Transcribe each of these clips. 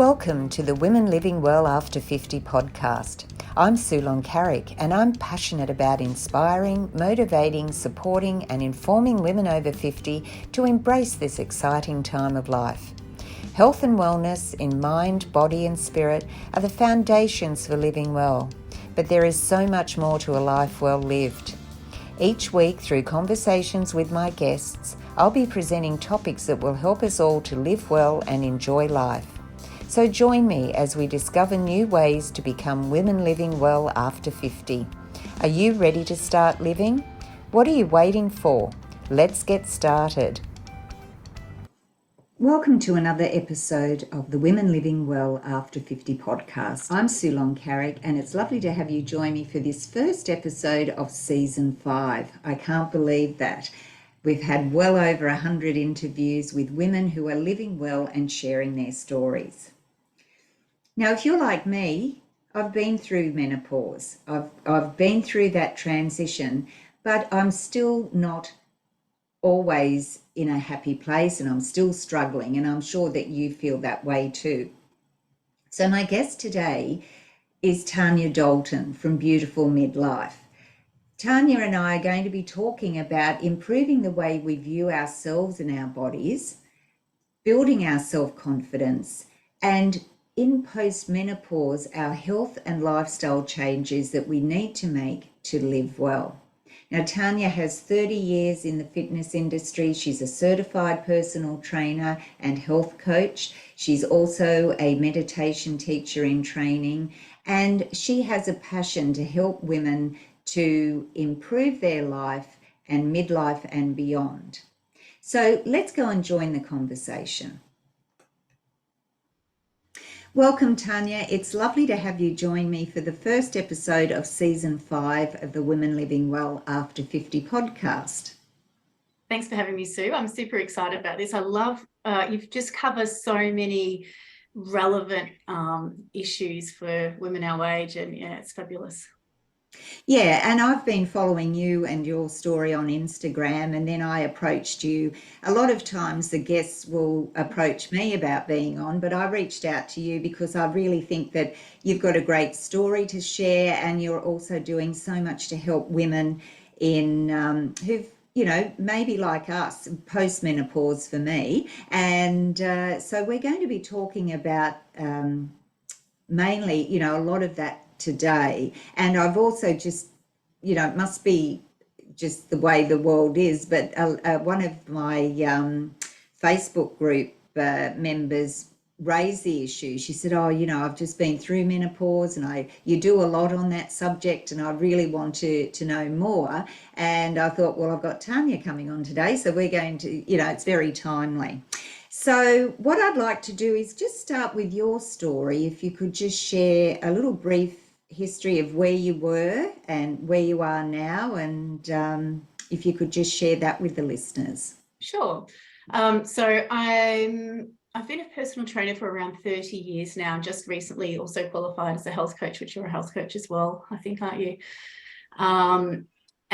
Welcome to the Women Living Well After 50 podcast. I'm Sue Carrick, and I'm passionate about inspiring, motivating, supporting and informing women over 50 to embrace this exciting time of life. Health and wellness in mind, body and spirit are the foundations for living well, but there is so much more to a life well lived. Each week, through conversations with my guests, I'll be presenting topics that will help us all to live well and enjoy life. So join me as we discover new ways to become women living well after 50. Are you ready to start living? What are you waiting for? Let's get started. Welcome to another episode of the Women Living Well After 50 podcast. I'm Sue Carrick, and it's lovely to have you join me for this first episode of Season 5. I can't believe that. We've had well over 100 interviews with women who are living well and sharing their stories. Now, if you're like me, I've been through menopause. I've been through that transition, but I'm still not always in a happy place and I'm still struggling, and I'm sure that you feel that way too. So my guest today is Tania Dalton from Beautiful Midlife. Tania and I are going to be talking about improving the way we view ourselves and our bodies, building our self-confidence, and in post-menopause, our health and lifestyle changes that we need to make to live well. Now, Tania has 30 years in the fitness industry. She's a certified personal trainer and health coach. She's also a meditation teacher in training, and she has a passion to help women to improve their life and midlife and beyond. So let's go and join the conversation. Welcome, Tania. It's lovely to have you join me for the first episode of Season 5 of the Women Living Well After 50 podcast. Thanks for having me, Sue. I'm super excited about this. I love, you've just covered so many relevant issues for women our age, and yeah, it's fabulous. Yeah, and I've been following you and your story on Instagram, and then I approached you. A lot of times the guests will approach me about being on, but I reached out to you because I really think that you've got a great story to share, and you're also doing so much to help women in who've, you know, maybe like us, post-menopause for me. And so we're going to be talking about mainly, you know, a lot of that today. And I've also just, you know, it must be just the way the world is, but one of my Facebook group members raised the issue. She said, oh, you know, I've just been through menopause and you do a lot on that subject and I really want to know more. And I thought, well, I've got Tania coming on today, so we're going to, you know, it's very timely. So what I'd like to do is just start with your story. If you could just share a little brief history of where you were and where you are now, and if you could just share that with the listeners. Sure. So I've been a personal trainer for around 30 years now, and just recently also qualified as a health coach, which you're a health coach as well, I think, aren't you?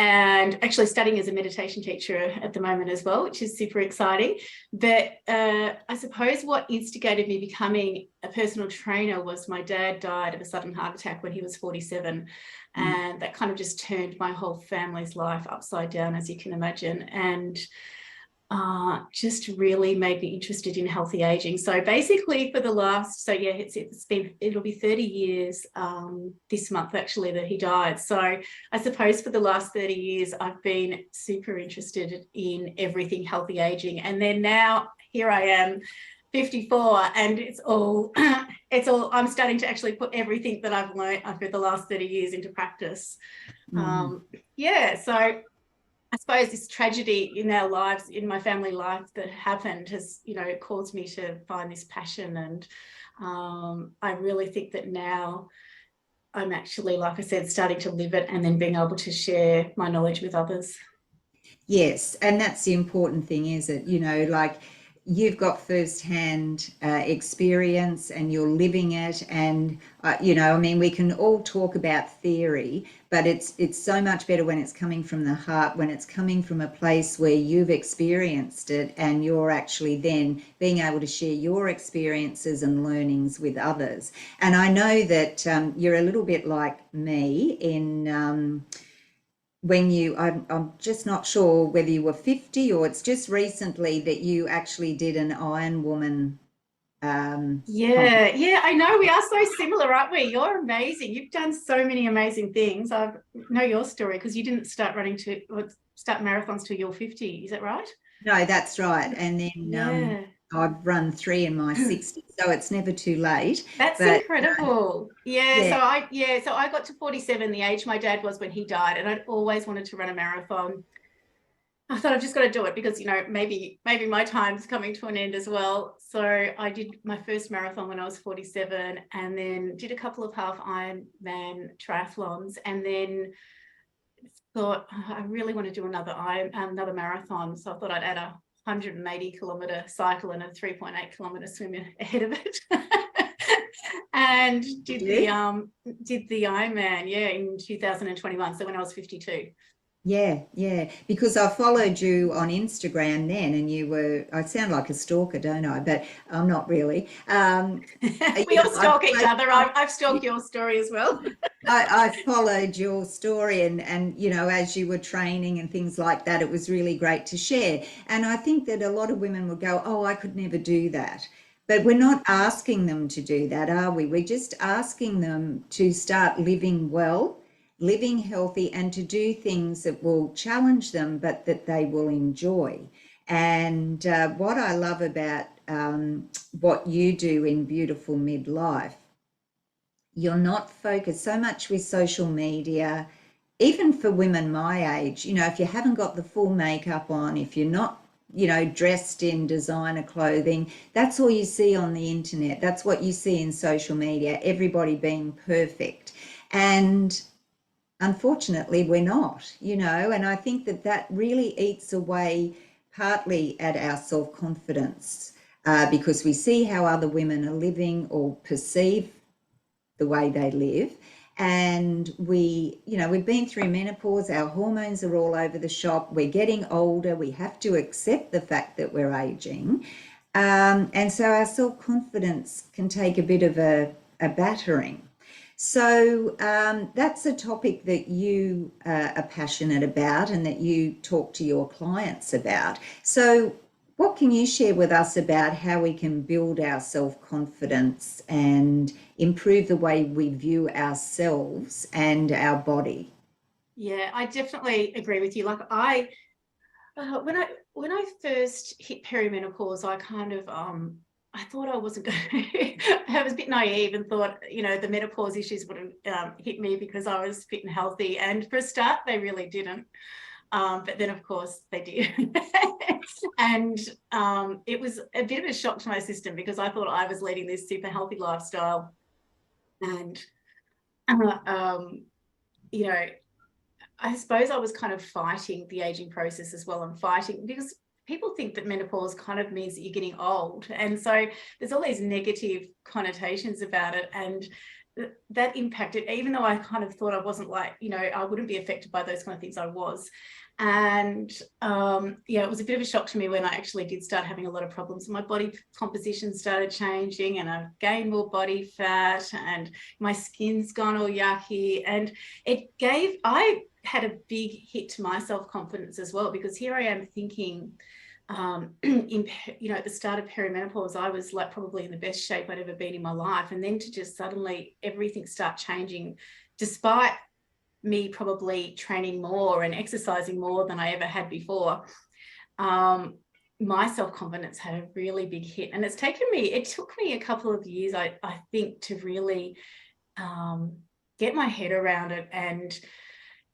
And actually studying as a meditation teacher at the moment as well, which is super exciting. But I suppose what instigated me becoming a personal trainer was my dad died of a sudden heart attack when he was 47. And that kind of just turned my whole family's life upside down, as you can imagine. And just really made me interested in healthy aging. So basically for the last, it'll be 30 years this month actually that he died. So I suppose for the last 30 years, I've been super interested in everything healthy aging. And then now here I am, 54, and it's all, I'm starting to actually put everything that I've learned over the last 30 years into practice. So I suppose this tragedy in our lives, in my family life that happened has, you know, caused me to find this passion. And I really think that now I'm actually, like I said, starting to live it and then being able to share my knowledge with others. Yes, and that's the important thing, is it? You know, like you've got firsthand experience and you're living it. And, I mean, we can all talk about theory, but it's so much better when it's coming from the heart, when it's coming from a place where you've experienced it and you're actually then being able to share your experiences and learnings with others. And I know that you're a little bit like me in when I'm just not sure whether you were 50 or it's just recently that you actually did an Iron Woman. Yeah, I know. We are so similar, aren't we? You're amazing. You've done so many amazing things. I know your story because you didn't start start marathons till you're 50. Is that right? No, that's right. And then Yeah. I've run 3 in my 60s, so it's never too late. That's But incredible. yeah, So I got to 47, the age my dad was when he died, and I'd always wanted to run a marathon. I thought I've just got to do it because, maybe my time's coming to an end as well. So I did my first marathon when I was 47 and then did a couple of half Ironman triathlons and then thought, I really want to do another marathon. So I thought I'd add a 180-kilometre cycle and a 3.8 kilometre swim ahead of it. And did the Ironman, in 2021. So when I was 52. Yeah, because I followed you on Instagram then, and I sound like a stalker, don't I? But I'm not really. We all stalk each other. I've stalked your story as well. I followed your story and as you were training and things like that, it was really great to share. And I think that a lot of women would go, oh, I could never do that. But we're not asking them to do that, are we? We're just asking them to start living well, living healthy, and to do things that will challenge them, but that they will enjoy. And what I love about what you do in Beautiful Midlife, you're not focused so much with social media, even for women my age. If you haven't got the full makeup on, if you're not dressed in designer clothing, that's all you see on the internet. That's what you see in social media, everybody being perfect. And unfortunately, we're not, and I think that really eats away partly at our self-confidence because we see how other women are living or perceive the way they live. And we've been through menopause, our hormones are all over the shop, we're getting older, we have to accept the fact that we're aging. And so our self-confidence can take a bit of a battering. So that's a topic that you are passionate about and that you talk to your clients about. So what can you share with us about how we can build our self-confidence and improve the way we view ourselves and our body? Yeah, I definitely agree with you. Like when I first hit perimenopause, I kind of I thought I wasn't going to, I was a bit naive and thought, the menopause issues wouldn't hit me because I was fit and healthy. And for a start, they really didn't. But then, of course, they did. And it was a bit of a shock to my system because I thought I was leading this super healthy lifestyle. And, I suppose I was kind of fighting the aging process as well. I'm fighting because people think that menopause kind of means that you're getting old. And so there's all these negative connotations about it. And that impacted, even though I kind of thought I wasn't I wouldn't be affected by those kind of things, I was. And it was a bit of a shock to me when I actually did start having a lot of problems. My body composition started changing and I've gained more body fat and my skin's gone all yucky. And I had a big hit to my self-confidence as well, because here I am thinking, at the start of perimenopause, I was like probably in the best shape I'd ever been in my life. And then to just suddenly everything start changing, despite me probably training more and exercising more than I ever had before, my self-confidence had a really big hit. And it took me a couple of years, I think, to really get my head around it and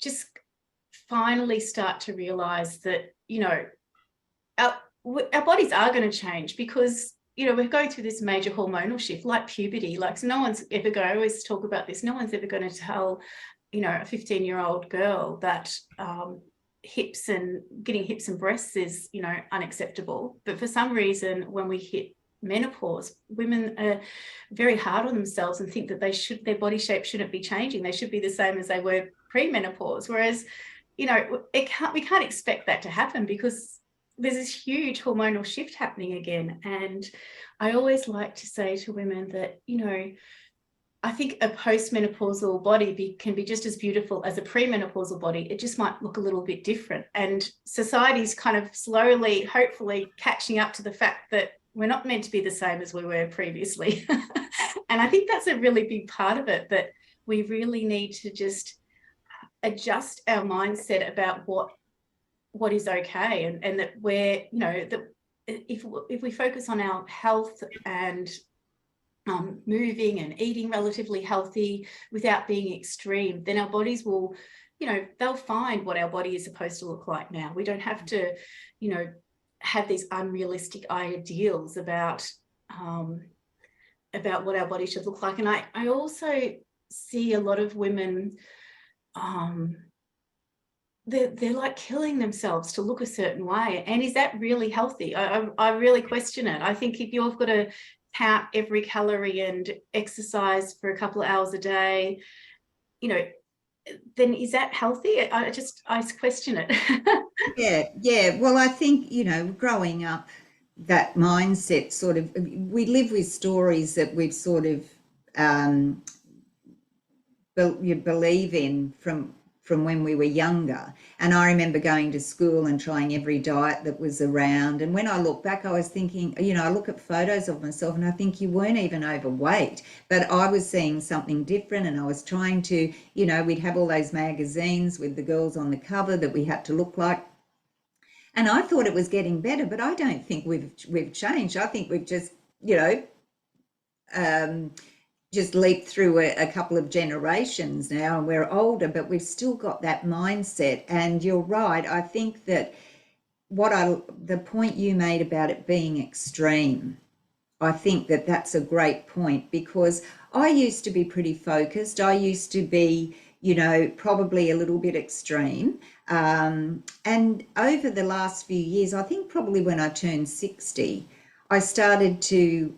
just finally start to realize that, our bodies are going to change because, we're going through this major hormonal shift like puberty. Like, so no one's ever going, I always talk about this, no one's ever going to tell, a 15-year-old girl that hips and getting hips and breasts is, you know, unacceptable. But for some reason, when we hit menopause, women are very hard on themselves and think that their body shape shouldn't be changing. They should be the same as they were pre-menopause. Whereas, you know, we can't expect that to happen, because there's this huge hormonal shift happening again. And I always like to say to women that, you know, I think a postmenopausal body can be just as beautiful as a premenopausal body. It just might look a little bit different. And society's kind of slowly, hopefully, catching up to the fact that we're not meant to be the same as we were previously. And I think that's a really big part of it, that we really need to just adjust our mindset about what is okay, and that we're, you know, that if we focus on our health and moving and eating relatively healthy without being extreme, then our bodies will, you know, they'll find what our body is supposed to look like now. We don't have to, you know, have these unrealistic ideals about what our body should look like. And I also see a lot of women, they're like killing themselves to look a certain way. And is that really healthy? I really question it. I think if you've got to count every calorie and exercise for a couple of hours a day, you know, then is that healthy? I question it. Yeah. Well, I think, you know, growing up, that mindset sort of, we live with stories that we've sort of you believe in from when we were younger. And I remember going to school and trying every diet that was around. And when I look back, I was thinking, you know, I look at photos of myself and I think you weren't even overweight, but I was seeing something different. And I was trying to, you know, we'd have all those magazines with the girls on the cover that we had to look like. And I thought it was getting better, but I don't think we've changed. I think we've just, you know, just leaped through a couple of generations now, and we're older, but we've still got that mindset. And you're right. I think that the point you made about it being extreme, I think that that's a great point, because I used to be pretty focused. I used to be, you know, probably a little bit extreme. And over the last few years, I think probably when I turned 60, I started to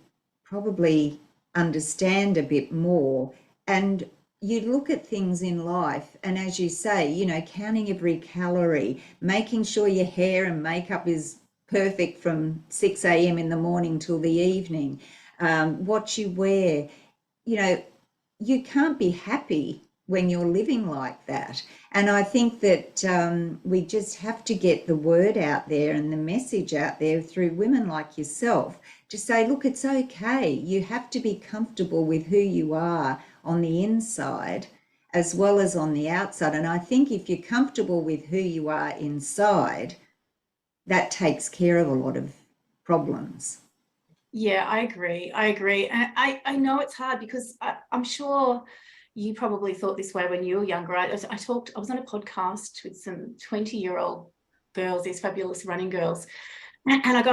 probably understand a bit more. And you look at things in life, and as you say, you know, counting every calorie, making sure your hair and makeup is perfect from 6 a.m. in the morning till the evening, what you wear, you know, you can't be happy when you're living like that. And I think that we just have to get the word out there and the message out there through women like yourself to say, look, it's okay. You have to be comfortable with who you are on the inside as well as on the outside. And I think if you're comfortable with who you are inside, that takes care of a lot of problems. Yeah, I agree. And I know it's hard, because I'm sure you probably thought this way when you were younger. I was on a podcast with some 20-year-old girls, these fabulous running girls. And I go,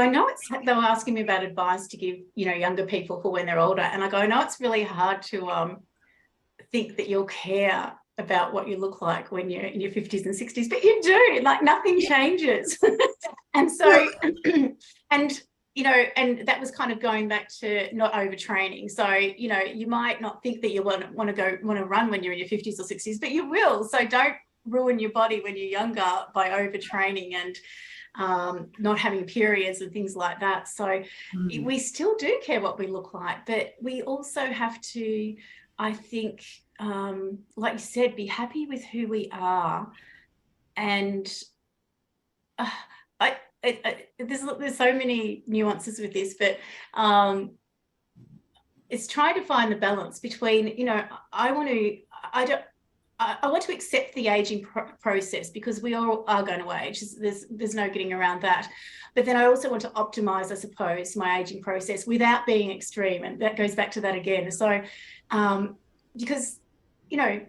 they were asking me about advice to give, you know, younger people for when they're older. And I go, no, it's really hard to think that you'll care about what you look like when you're in your 50s and 60s, but you do. Like, nothing changes. And so, and, you know, and that was kind of going back to not overtraining. So, you know, you might not think that you want to run when you're in your 50s or 60s, but you will. So don't ruin your body when you're younger by overtraining and not having periods and things like that. So we still do care what we look like, but we also have to, I think, like you said, be happy with who we are. And there's so many nuances with this, but it's trying to find the balance between, you know, I want to accept the aging process, because we all are going to age. There's no getting around that. But then I also want to optimize, I suppose, my aging process without being extreme. And that goes back to that again. So, because, you know,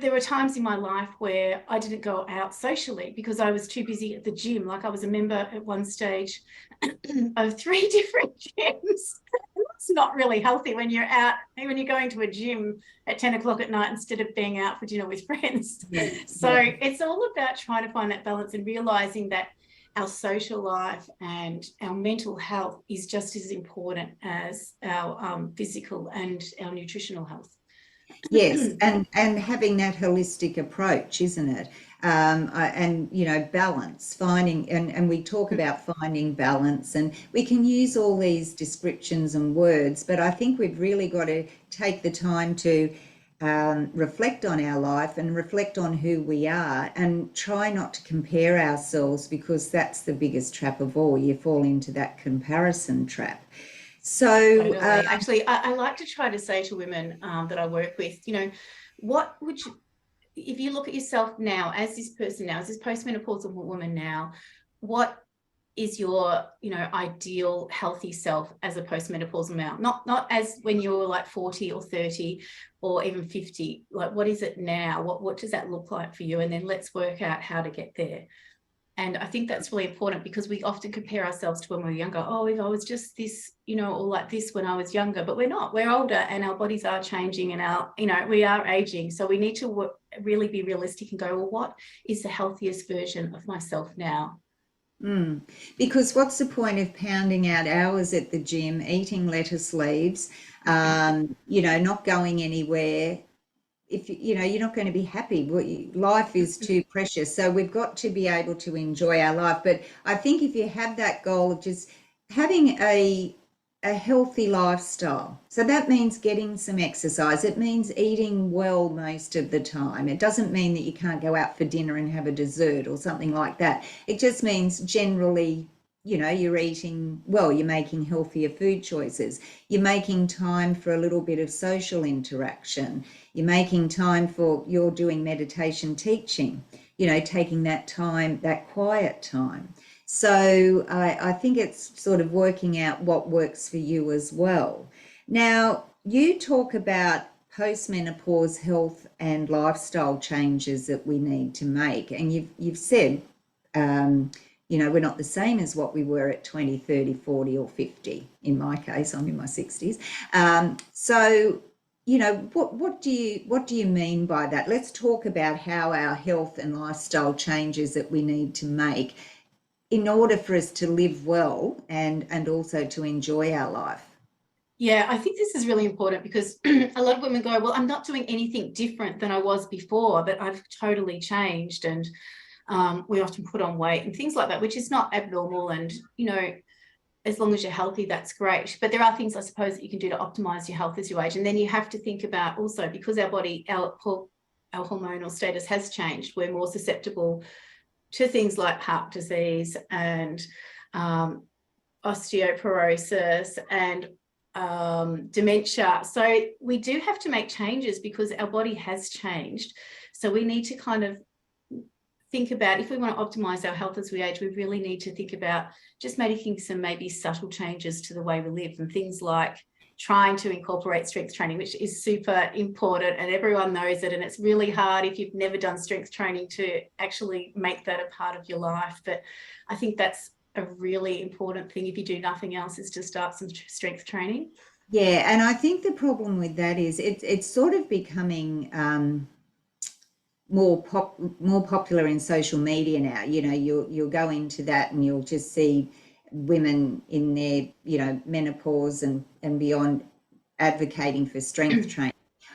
there were times in my life where I didn't go out socially because I was too busy at the gym. Like, I was a member at one stage of 3 different gyms. it's not really healthy when you're out, when you're going to a gym at 10 o'clock at night instead of being out for dinner with friends. Yeah, So yeah. it's all about trying to find that balance and realizing that our social life and our mental health is just as important as our physical and our nutritional health. Yes, and having that holistic approach, isn't it? And balance, finding, and we talk about finding balance, and we can use all these descriptions and words, but I think we've really got to take the time to reflect on our life and reflect on who we are, and try not to compare ourselves, because that's the biggest trap of all. You fall into that comparison trap. So, Totally. Actually, I like to try to say to women that I work with, what would you, if you look at yourself now as this person now, as this postmenopausal woman now, what is your, ideal healthy self as a postmenopausal male? Not as when you're like 40 or 30 or even 50. Like, what is it now? What does that look like for you? And then let's work out how to get there. And I think that's really important, because we often compare ourselves to when we're younger. Oh, if I was just this, or like this when I was younger, but we're not. We're older, and our bodies are changing, and we are aging. So we need to really be realistic and go, well, what is the healthiest version of myself now? Because what's the point of pounding out hours at the gym, eating lettuce leaves, not going anywhere, if you're not going to be happy? Life is too precious, so we've got to be able to enjoy our life. But I think if you have that goal of just having a healthy lifestyle, so that means getting some exercise, it means eating well most of the time. It doesn't mean that you can't go out for dinner and have a dessert or something like that. It just means generally, you're eating well, you're making healthier food choices, you're making time for a little bit of social interaction, you're making time for, you're doing meditation teaching, taking that time, that quiet time. So I think it's sort of working out what works for you as well. Now, you talk about postmenopause health and lifestyle changes that we need to make, and you've said, we're not the same as what we were at 20, 30, 40 or 50. In my case, I'm in my 60s. So, what do you mean by that? Let's talk about how our health and lifestyle changes that we need to make in order for us to live well and also to enjoy our life. Yeah, I think this is really important, because a lot of women go, well, I'm not doing anything different than I was before, but I've totally changed. And we often put on weight and things like that, which is not abnormal. And, as long as you're healthy, that's great. But there are things, I suppose, that you can do to optimize your health as you age. And then you have to think about also, because our body, our hormonal status has changed, we're more susceptible to things like heart disease and osteoporosis and dementia. So we do have to make changes because our body has changed. So we need to kind of think about, if we want to optimize our health as we age, we really need to think about just making some maybe subtle changes to the way we live, and things like trying to incorporate strength training, which is super important, and everyone knows it. And it's really hard if you've never done strength training to actually make that a part of your life. But I think that's a really important thing, if you do nothing else, is to start some strength training. Yeah, and I think the problem with that is it's sort of becoming more popular in social media now. You'll go into that and you'll just see women in their menopause and beyond advocating for strength training.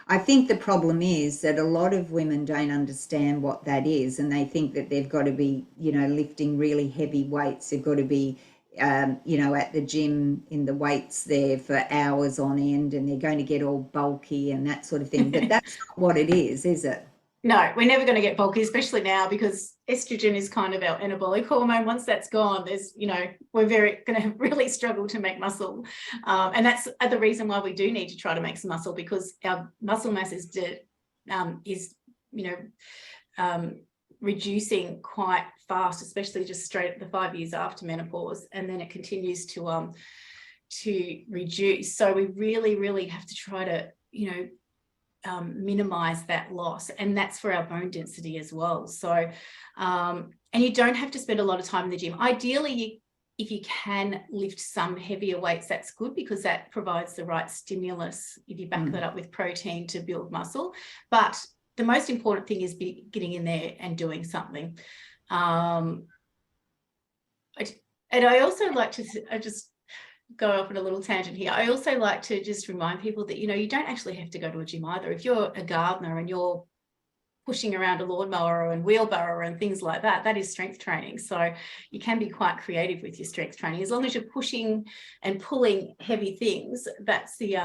I think the problem is that a lot of women don't understand what that is, and they think that they've got to be lifting really heavy weights. They've got to be at the gym in the weights there for hours on end, and they're going to get all bulky and that sort of thing. But that's not what it is it? No, we're never going to get bulky, especially now, because estrogen is kind of our anabolic hormone. Once that's gone, we're going to really struggle to make muscle. And that's the reason why we do need to try to make some muscle, because our muscle mass is reducing quite fast, especially just straight at the 5 years after menopause. And then it continues to reduce. So we really, really have to try to, minimize that loss, and that's for our bone density as well. So and you don't have to spend a lot of time in the gym. Ideally, if you can lift some heavier weights, that's good, because that provides the right stimulus if you back that up with protein to build muscle. But the most important thing is getting in there and doing something. And I also like to, I just go off on a little tangent here. I also like to just remind people that, you don't actually have to go to a gym either. If you're a gardener and you're pushing around a lawnmower and wheelbarrow and things like that, that is strength training. So you can be quite creative with your strength training. As long as you're pushing and pulling heavy things, that's the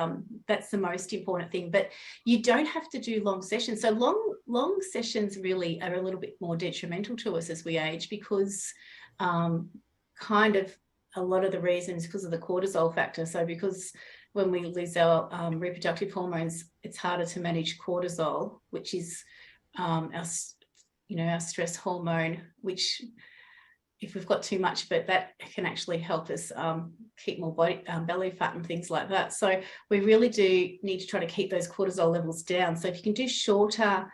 most important thing. But you don't have to do long sessions. So long sessions really are a little bit more detrimental to us as we age, because kind of a lot of the reasons because of the cortisol factor. So because when we lose our reproductive hormones, it's harder to manage cortisol, which is our stress hormone, which if we've got too much, but that can actually help us keep more belly fat and things like that. So we really do need to try to keep those cortisol levels down. So if you can do shorter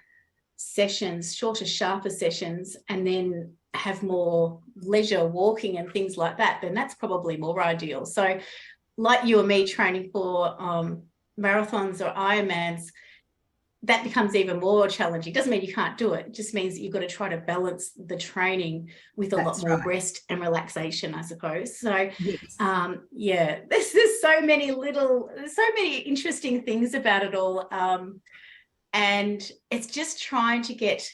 sessions, sharper sessions, and then have more leisure walking and things like that, then that's probably more ideal. So like you and me training for marathons or Ironmans, that becomes even more challenging. Doesn't mean you can't do it. It just means that you've got to try to balance the training with a lot more rest and relaxation, I suppose. So, yes. There's so many interesting things about it all. And it's just trying to get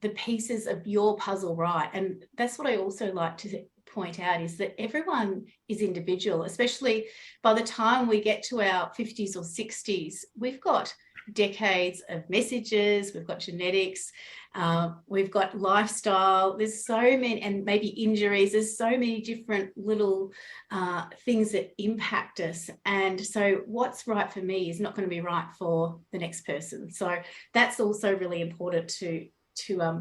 the pieces of your puzzle right. And that's what I also like to point out, is that everyone is individual, especially by the time we get to our 50s or 60s, we've got decades of messages, we've got genetics, we've got lifestyle, there's so many, and maybe injuries, there's so many different little things that impact us. And so what's right for me is not going to be right for the next person. So that's also really important to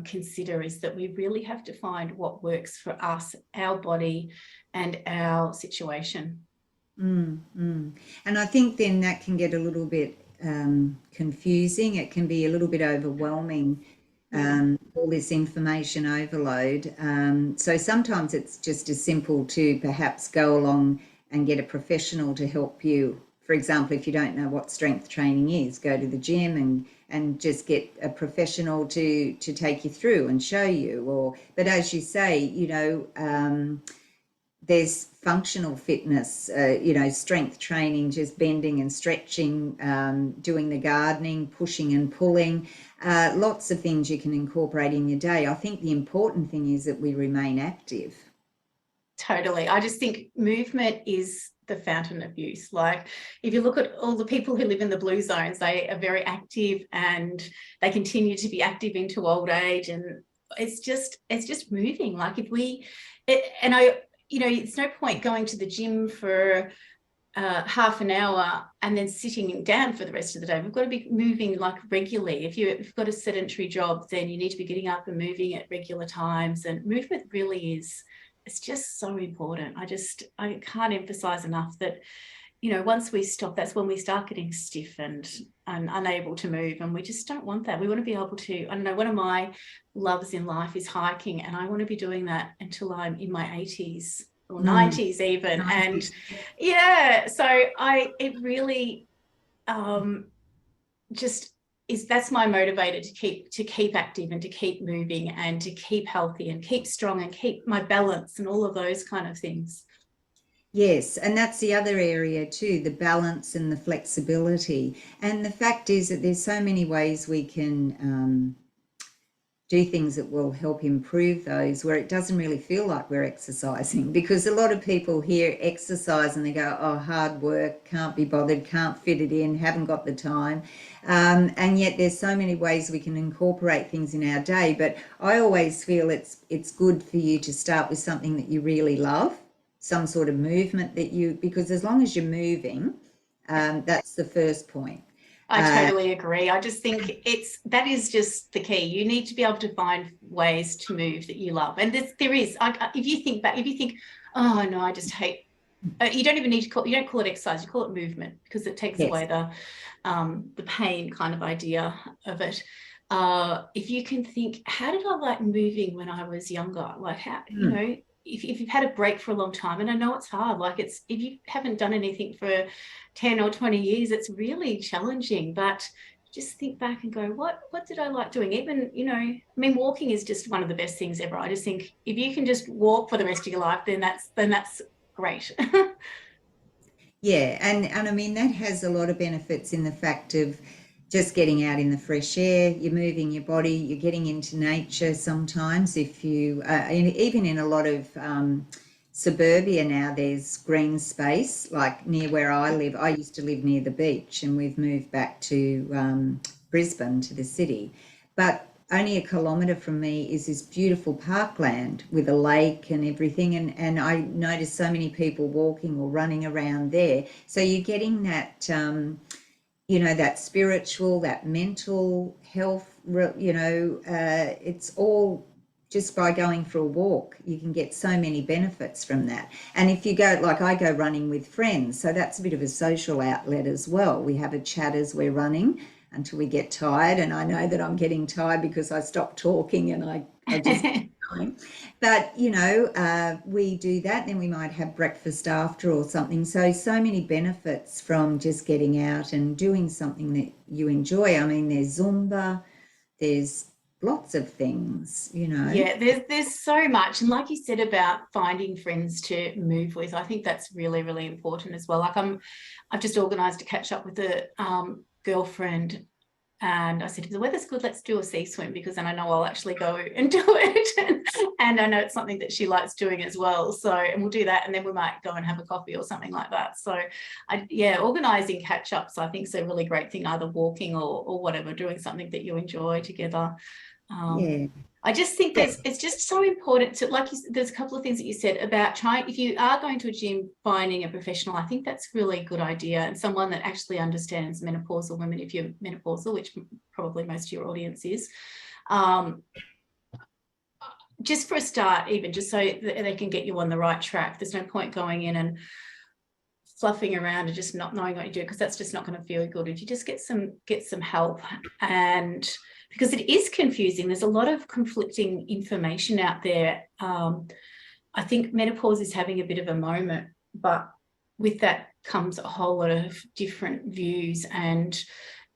consider, is that we really have to find what works for us, our body and our situation. And I think then that can get a little bit confusing. It can be a little bit overwhelming, all this information overload. So sometimes it's just as simple to perhaps go along and get a professional to help you. For example, if you don't know what strength training is, go to the gym and just get a professional to take you through and show you. But as you say, there's functional fitness, strength training, just bending and stretching, doing the gardening, pushing and pulling, lots of things you can incorporate in your day. I think the important thing is that we remain active. Totally. I just think movement is the fountain of youth. Like if you look at all the people who live in the blue zones, they are very active and they continue to be active into old age. And it's just moving. Like it's no point going to the gym for half an hour and then sitting down for the rest of the day. We've got to be moving like regularly. If you've got a sedentary job, then you need to be getting up and moving at regular times. And movement really is, it's just so important. I can't emphasize enough that, once we stop, that's when we start getting stiff and unable to move. And we just don't want that. We want to be able to, I don't know, one of my loves in life is hiking, and I want to be doing that until I'm in my 80s or 90s even. 90s. And so it really just is, that's my motivator to keep active and to keep moving and to keep healthy and keep strong and keep my balance and all of those kind of things. Yes, and that's the other area too, the balance and the flexibility. And the fact is that there's so many ways we can do things that will help improve those, where it doesn't really feel like we're exercising, because a lot of people hear exercise and they go, oh, hard work, can't be bothered, can't fit it in, haven't got the time. And yet there's so many ways we can incorporate things in our day. But I always feel it's good for you to start with something that you really love, some sort of movement because as long as you're moving, that's the first point. I totally agree. I just think that is just the key. You need to be able to find ways to move that you love. And there is, if you think, oh no, I just hate, you don't even need to you don't call it exercise, you call it movement, because it takes away the pain kind of idea of it. If you can think, how did I like moving when I was younger? Like how, if you've had a break for a long time, and I know it's hard, like if you haven't done anything for 10 or 20 years, it's really challenging. But just think back and go, what did I like doing? Even, I mean, walking is just one of the best things ever. I just think if you can just walk for the rest of your life, then that's great. Yeah, and I mean that has a lot of benefits in the fact of just getting out in the fresh air, you're moving your body, you're getting into nature sometimes. If you, even in a lot of suburbia now, there's green space, like near where I live. I used to live near the beach and we've moved back to Brisbane, to the city. But only a kilometre from me is this beautiful parkland with a lake and everything. And I noticed so many people walking or running around there. So you're getting that, that spiritual, that mental health, it's all just by going for a walk. You can get so many benefits from that. And if you go, like I go running with friends, so that's a bit of a social outlet as well. We have a chat as we're running until we get tired, and I know that I'm getting tired because I stopped talking and I just keep going. But we do that, then we might have breakfast after or something. So many benefits from just getting out and doing something that you enjoy. I mean, there's Zumba, there's lots of things. Yeah, there's so much. And like you said about finding friends to move with, I think that's really, really important as well. Like I've just organised to catch up with a girlfriend, and I said, if the weather's good, let's do a sea swim, because then I know I'll actually go and do it. And I know it's something that she likes doing as well. So, and we'll do that, and then we might go and have a coffee or something like that. So organising catch-ups, I think, is a really great thing, either walking or whatever, doing something that you enjoy together. Yeah. I just think it's just so important to, like, there's a couple of things that you said about trying, if you are going to a gym, finding a professional. I think that's really a good idea, and someone that actually understands menopausal women, if you're menopausal, which probably most of your audience is. Just for a start, even just so that they can get you on the right track. There's no point going in and fluffing around and just not knowing what you do, because that's just not going to feel good. If you just get some help, and because it is confusing, there's a lot of conflicting information out there. I think menopause is having a bit of a moment, but with that comes a whole lot of different views, and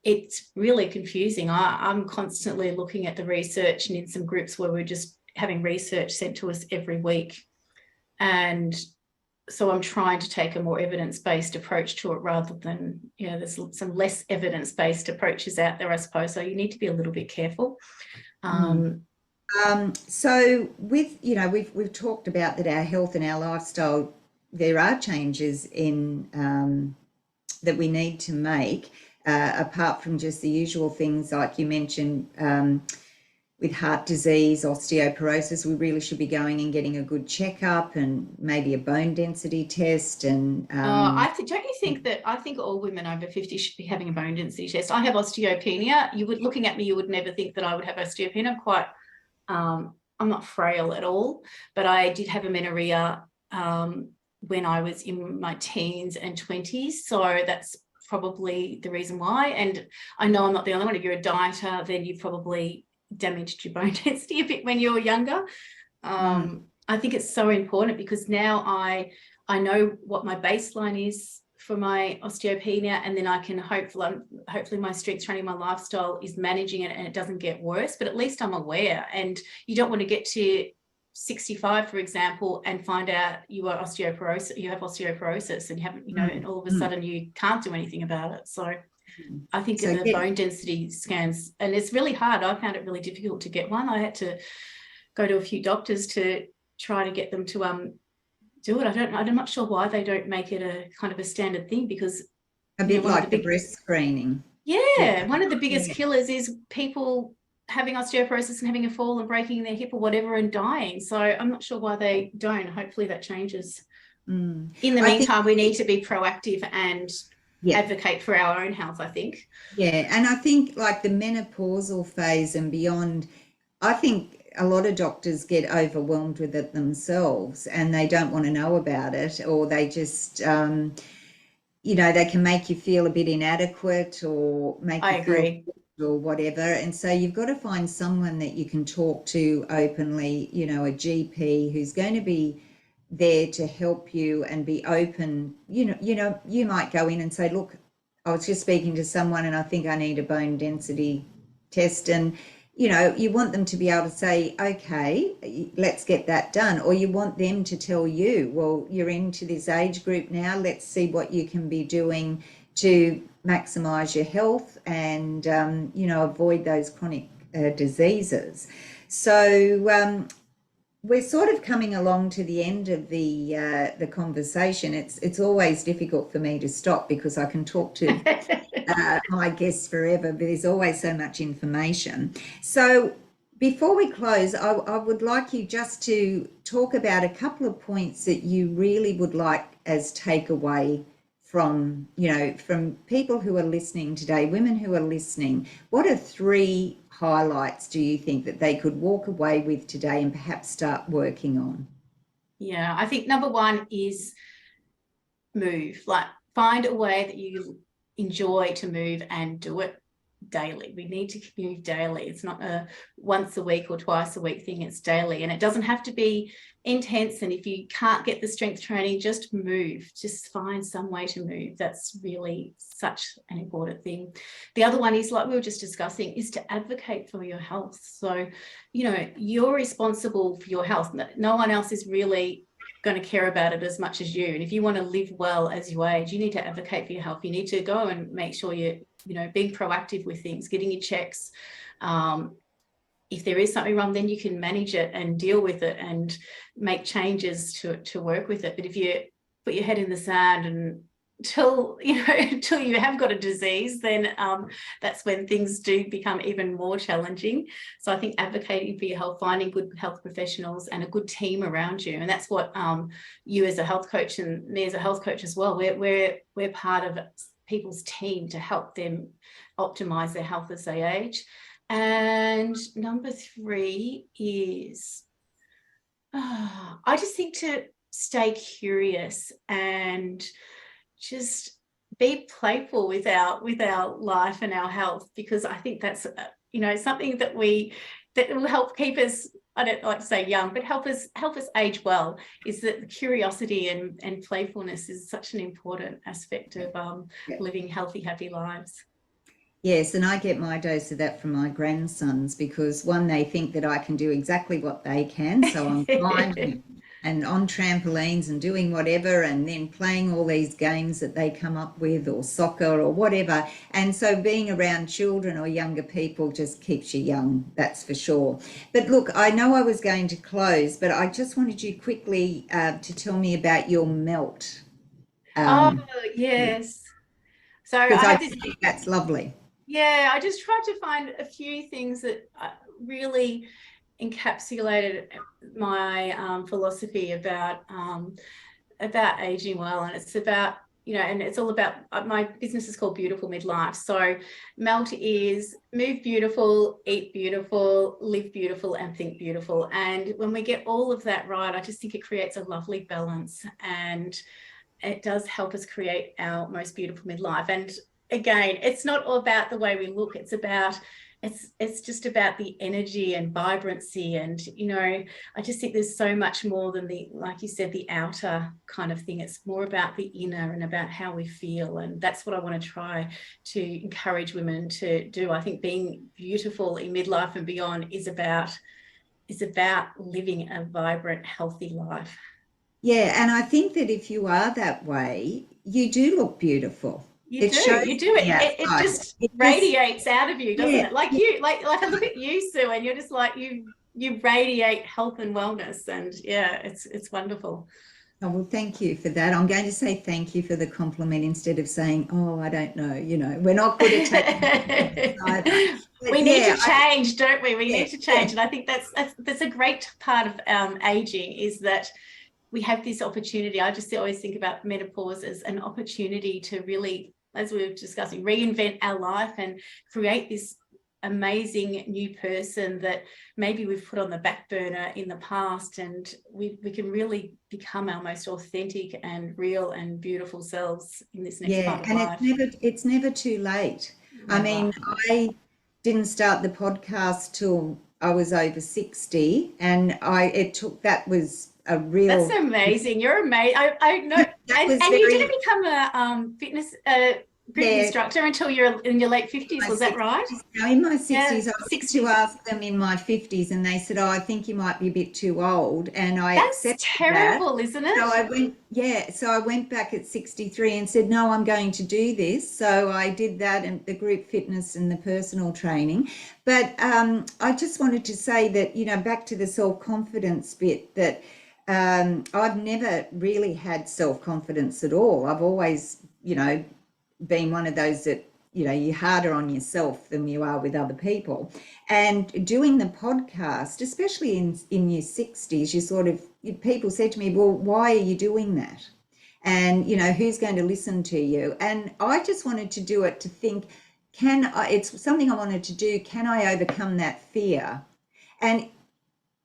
it's really confusing. I'm constantly looking at the research, and in some groups where we're just having research sent to us every week, and so I'm trying to take a more evidence-based approach to it, rather than, there's some less evidence-based approaches out there, I suppose. So you need to be a little bit careful. So with, we've talked about that our health and our lifestyle, there are changes in that we need to make, apart from just the usual things like you mentioned. With heart disease, osteoporosis, we really should be going and getting a good checkup and maybe a bone density test. And don't you think that, I think all women over 50 should be having a bone density test. I have osteopenia. Looking at me, you would never think that I would have osteopenia. I'm not frail at all, but I did have amenorrhea when I was in my teens and 20s. So that's probably the reason why. And I know I'm not the only one. If you're a dieter, then you probably damaged your bone density a bit when you were younger. I think it's so important, because now I know what my baseline is for my osteopenia, and then I can hopefully my strength training, my lifestyle is managing it, and it doesn't get worse, but at least I'm aware. And you don't want to get to 65, for example, and find out you have osteoporosis, and you haven't, and all of a sudden you can't do anything about it. So I think the bone density scans, and it's really hard. I found it really difficult to get one. I had to go to a few doctors to try to get them to do it. I'm not sure why they don't make it a kind of a standard thing, because a bit like the breast screening. Yeah, one of the biggest killers is people having osteoporosis and having a fall and breaking their hip or whatever and dying. So I'm not sure why they don't. Hopefully that changes. In the meantime, we need to be proactive and advocate for our own health, I think. Yeah, and I think like the menopausal phase and beyond, I think a lot of doctors get overwhelmed with it themselves, and they don't want to know about it, or they just, they can make you feel a bit inadequate, or make you feel or whatever. And so you've got to find someone that you can talk to openly, you know, a GP who's going to be there to help you and be open. You might go in and say, look, I was just speaking to someone and I think I need a bone density test. And, you know, you want them to be able to say, okay, let's get that done. Or you want them to tell you, well, you're into this age group now, let's see what you can be doing to maximize your health and, avoid those chronic diseases. So we're sort of coming along to the end of the conversation. It's always difficult for me to stop because I can talk to my guests forever, but there's always so much information. So before we close, I would like you just to talk about a couple of points that you really would like as takeaway from people who are listening today, women who are listening. What are 3 highlights do you think that they could walk away with today and perhaps start working on? Yeah, I think number 1 is move. Like, find a way that you enjoy to move and do it daily. We need to move daily. It's not a once a week or twice a week thing, it's daily. And it doesn't have to be intense. And if you can't get the strength training, just move. Just find some way to move. That's really such an important thing. The other one is, like we were just discussing, is to advocate for your health. So, you're responsible for your health. No one else is really going to care about it as much as you. And if you want to live well as you age, you need to advocate for your health. You need to go and make sure you're being proactive with things, getting your checks. If there is something wrong, then you can manage it and deal with it and make changes to work with it. But if you put your head in the sand and until you have got a disease, then that's when things do become even more challenging. So I think advocating for your health, finding good health professionals and a good team around you, and that's what you as a health coach and me as a health coach as well, we're part of people's team to help them optimize their health as they age. And number 3 is I just think to stay curious and just be playful with our life and our health, because I think that's something that will help keep us, I don't like to say young, but help us age well, is that the curiosity and playfulness is such an important aspect of living healthy, happy lives. Yes, and I get my dose of that from my grandsons because, one, they think that I can do exactly what they can, so I'm climbing and on trampolines and doing whatever, and then playing all these games that they come up with, or soccer or whatever. And so being around children or younger people just keeps you young, that's for sure. But look, I know I was going to close, but I just wanted you quickly to tell me about your melt. Oh, yes. So Because I think that's lovely. Yeah, I just tried to find a few things that really encapsulated my philosophy about aging well, and it's about and it's all about my business is called Beautiful Midlife. So MELT is move beautiful, eat beautiful, live beautiful, and think beautiful. And when we get all of that right, I just think it creates a lovely balance, and it does help us create our most beautiful midlife. And again, it's not all about the way we look. It's just about the energy and vibrancy. And, I just think there's so much more than like you said, the outer kind of thing. It's more about the inner and about how we feel. And that's what I want to try to encourage women to do. I think being beautiful in midlife and beyond is about living a vibrant, healthy life. Yeah, and I think that if you are that way, you do look beautiful. You do it. It just radiates out of you, doesn't it? Like I look at you, Sue, and you're just like you radiate health and wellness, and it's wonderful. Oh, well, thank you for that. I'm going to say thank you for the compliment instead of saying, oh, I don't know, we're not good at taking either. We need to change, don't we? We need to change. And I think that's a great part of aging, is that we have this opportunity. I just always think about menopause as an opportunity to really, as we were discussing, reinvent our life and create this amazing new person that maybe we've put on the back burner in the past, and we can really become our most authentic and real and beautiful selves in this next part of life. And it's never too late. Never. I mean, didn't start the podcast till I was over 60, and that was a That's real, amazing. You're amazing. I know, that and was you very, didn't become a fitness group yeah, instructor until you're in your late 50s. my Was that right? 60s. Now, in my Yeah, 60s, I went to 60s. ask them in my 50s, and they said, "Oh, I think you might be a bit too old." And I That's accepted that. terrible, isn't So it? I went, yeah, so I went back at 63 and said, "No, I'm going to do this." So I did that, and the group fitness and the personal training. But I just wanted to say that, back to the self-confidence bit, that I've never really had self-confidence at all. I've always, been one of those that, you're harder on yourself than you are with other people. And doing the podcast, especially in your 60s, people said to me, "Well, why are you doing that? And, who's going to listen to you?" And I just wanted to do it to think, it's something I wanted to do. Can I overcome that fear? And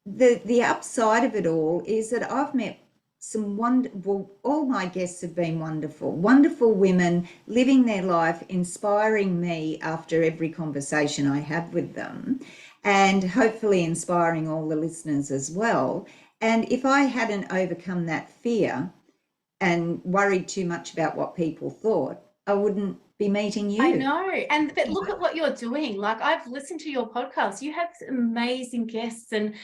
the upside of it all is that I've met some wonderful, all my guests have been wonderful women living their life, inspiring me after every conversation I have with them, and hopefully inspiring all the listeners as well. And if I hadn't overcome that fear and worried too much about what people thought, I wouldn't be meeting I you. know. But look at what you're doing. Like, I've listened to your podcast. You have amazing guests, and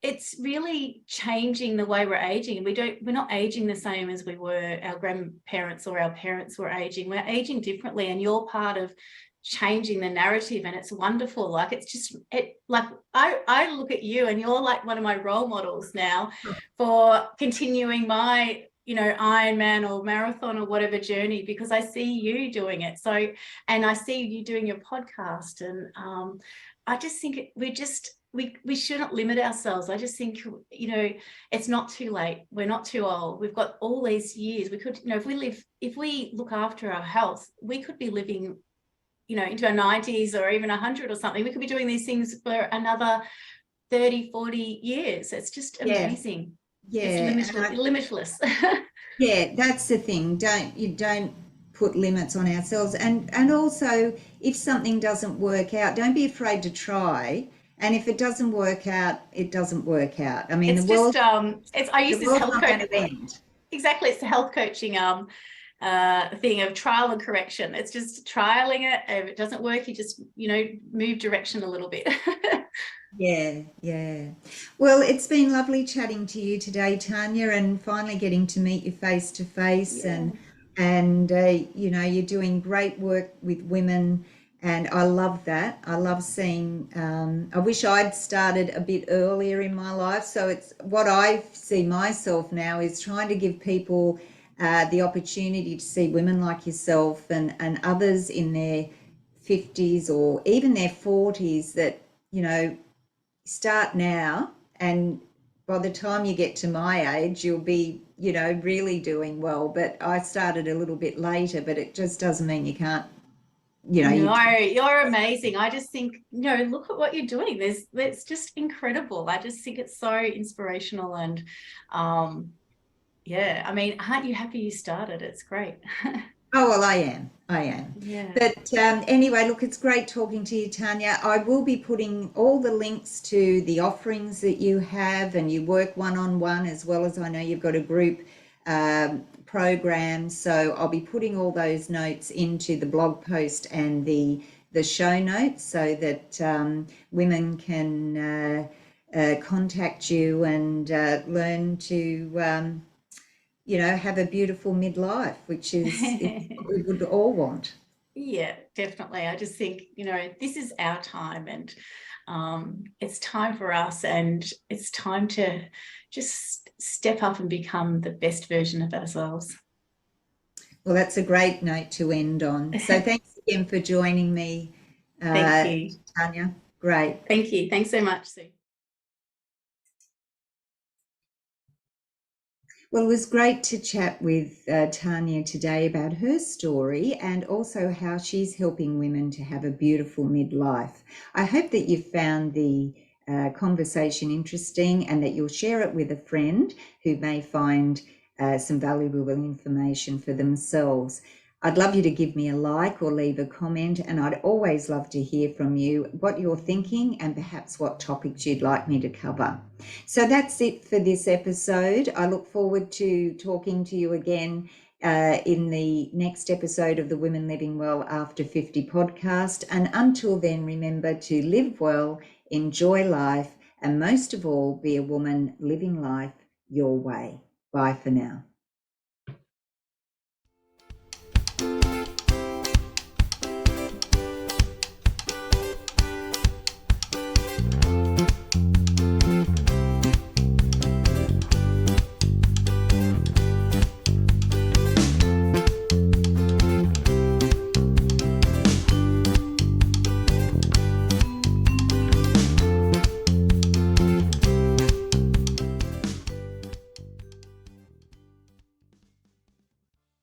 it's really changing the way we're aging. We're not aging the same as we were, our grandparents or our parents were aging. We're aging differently, and you're part of changing the narrative, and it's wonderful. Like, I look at you, and you're like one of my role models now for continuing my Ironman or marathon or whatever journey, because I see you doing it. So, and I see you doing your podcast, and I just think we shouldn't limit ourselves. I just think, it's not too late. We're not too old. We've got all these years. We could, if we look after our health, we could be living, into our 90s or even 100 or something. We could be doing these things for another 30, 40 years. It's just Yeah, amazing. It's yeah. limitless. Yeah, that's the thing. Don't put limits on ourselves. And also, if something doesn't work out, don't be afraid to try. And if it doesn't work out, it doesn't work out. I mean, It's just I use the this world's health not coach. going to end. Exactly, it's the health coaching thing of trial and correction. It's just trialing it. If it doesn't work, you just move direction a little bit. Yeah, yeah. Well, it's been lovely chatting to you today, Tanya, and finally getting to meet you face to face. Yeah. And you're doing great work with women, and I love that. I love seeing. I wish I'd started a bit earlier in my life. So it's what I see myself now is trying to give people the opportunity to see women like yourself and others in their 50s or even their 40s that start now, and by the time you get to my age you'll be really doing well. But I started a little bit later, but it just doesn't mean you can't, you No, you're amazing. I just think, look at what you're doing. It's just incredible. I just think it's so inspirational, and yeah, I mean, aren't you happy you started? It's great. Oh, well, I am. Yeah. But anyway, look, it's great talking to you, Tanya. I will be putting all the links to the offerings that you have, and you work one-on-one, as well as I know you've got a group program. So I'll be putting all those notes into the blog post and the show notes, so that women can contact you and learn to have a beautiful midlife, which is what we would all want. Yeah, definitely. I just think, this is our time, and it's time for us, and it's time to just step up and become the best version of ourselves. Well, that's a great note to end on. So thanks again for joining me, Thank you. Tanya. Great. Thank you. Thanks so much, Sue. Well, it was great to chat with Tanya today about her story and also how she's helping women to have a beautiful midlife. I hope that you found the conversation interesting, and that you'll share it with a friend who may find some valuable information for themselves. I'd love you to give me a like or leave a comment, and I'd always love to hear from you what you're thinking and perhaps what topics you'd like me to cover. So that's it for this episode. I look forward to talking to you again in the next episode of the Women Living Well After 50 podcast. And until then, remember to live well, enjoy life, and most of all, be a woman living life your way. Bye for now.